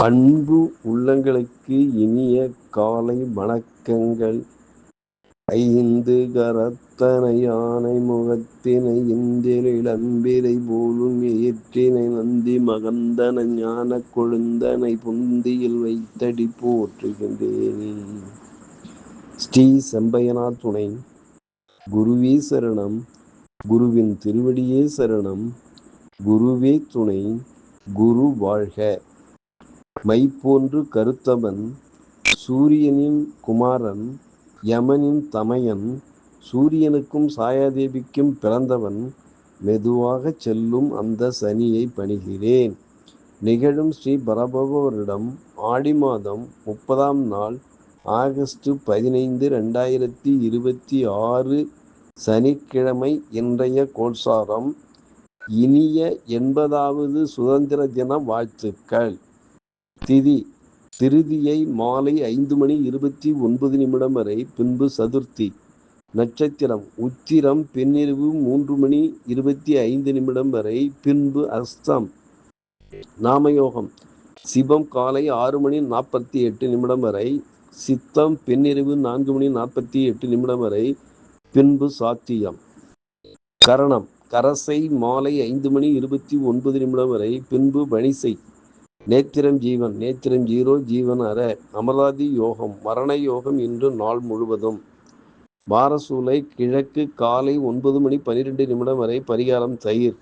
அன்பு உள்ளங்களுக்கு இனிய காலை வணக்கங்கள். ஐந்து கரத்தனை யானை முகத்தினை இந்தில் இளம்பிரை போலும் ஏற்றினை நந்தி மகந்தன ஞான கொழுந்தனை புந்தியில் வைத்தடி போற்றுகின்றேனே. ஸ்ரீ செம்பையனார் துணை. குருவே சரணம். குருவின் திருவடியே சரணம். குருவே துணை. குரு வாழ்க. மை போன்று கருத்தவன், சூரியனின் குமாரன், யமனின் தமையன், சூரியனுக்கும் சாயாதேவிக்கும் பிறந்தவன், மெதுவாக செல்லும் அந்த சனியை பணிகிறேன். நிகழும் ஸ்ரீ பரபவ வருடம் ஆடி மாதம் 30ஆம் நாள் ஆகஸ்ட் 15, 2026 சனிக்கிழமை. இன்றைய கோல்சாரம். இனிய 80வது சுதந்திர தின வாழ்த்துக்கள். திதி திருதியை மாலை 5:29 வரை, பின்பு சதுர்த்தி. நட்சத்திரம் உத்திரம் பின்னிரவு 3:25 வரை, பின்பு அஸ்தம். நாமயோகம் சிவம் காலை 6:48 வரை, சித்தம் பின்னிரவு 4:48 வரை, பின்பு சாத்தியம். கரணம் கரசை மாலை 5:29 வரை, பின்பு வணிசை. நேத்திரம் ஜீவன். நேத்திரம் 0, ஜீவன் அற. அமராதி யோகம் மரண யோகம் இன்று நாள் முழுவதும். வாரசூலை கிழக்கு காலை 9:12 வரை, பரிகாரம் தயிர்.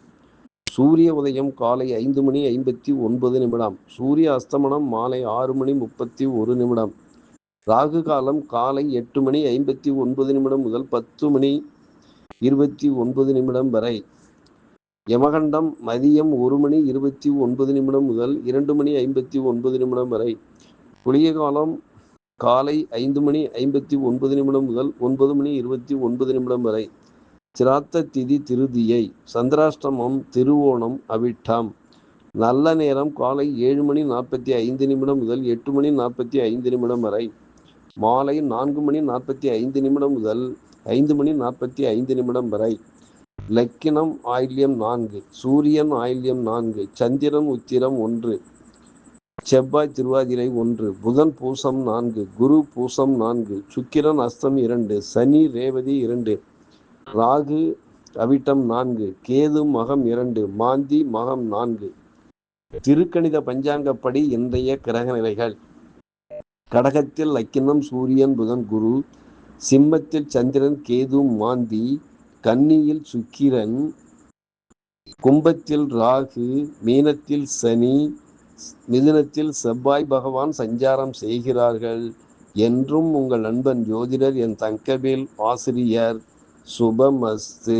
சூரிய உதயம் காலை 5:59. சூரிய அஸ்தமனம் மாலை 6:31. ராகு காலம் காலை 8:59 முதல் 10:29 வரை. யமகண்டம் மதியம் 1:29 முதல் 2:59 வரை. குளிய காலம் காலை 5:59 முதல் 9:29 வரை. சிராத்த திதி திருதியை. சந்திராஷ்டமம் திருவோணம் அவிட்டம். நல்ல நேரம் காலை 7:45 முதல் 8:45 வரை. மாலை 4:45 முதல் 5:45 வரை. லக்கினம் ஆயில்யம் 4, சூரியன் ஆயில்யம் 4, சந்திரன் உத்திரம் 1, செவ்வாய் திருவாதிரை 1, புதன் பூசம் 4, குரு பூசம் 4, சுக்கிரன் அஸ்தம் 2, சனி ரேவதி 2, ராகு அவிட்டம் 4, கேது மகம் 2, மாந்தி மகம் 4. திருக்கணித பஞ்சாங்கப்படி இன்றைய கிரக நிலைகள். கடகத்தில் லக்கினம் சூரியன் புதன் குரு, சிம்மத்தில் சந்திரன் கேது மாந்தி, கன்னியில் சுக்கிரன், கும்பத்தில் ராகு, மீனத்தில் சனி, மிதுனத்தில் செவ்வாய் பகவான் சஞ்சாரம் செய்கிறார்கள். என்றும் உங்கள் நண்பன் ஜோதிடர் என் தங்கவேல் ஆசிரியர். சுபமஸ்து.